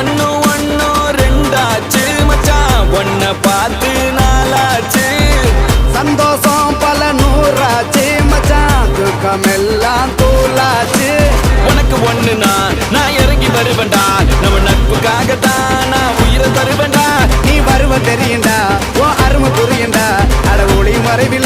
ஒன்னு ஒன்னு ரெண்டாச்சு மச்சான் ஒன்ன பார்த்து நாளாச்சு சந்தோஷம் பல நூறாச்சு மச்சான் துக்கமெல்லாம் தூளாச்சு உனக்கு ஒண்ணுனா நான் இறங்கி வருவேன்டா நம்ம நட்புக்காகத்தான் நான் உயிரை தருவேன்டா நீ வருவ தெரியுண்டா ஓ அருமை புரியுண்டா அட ஒளி மறைவில்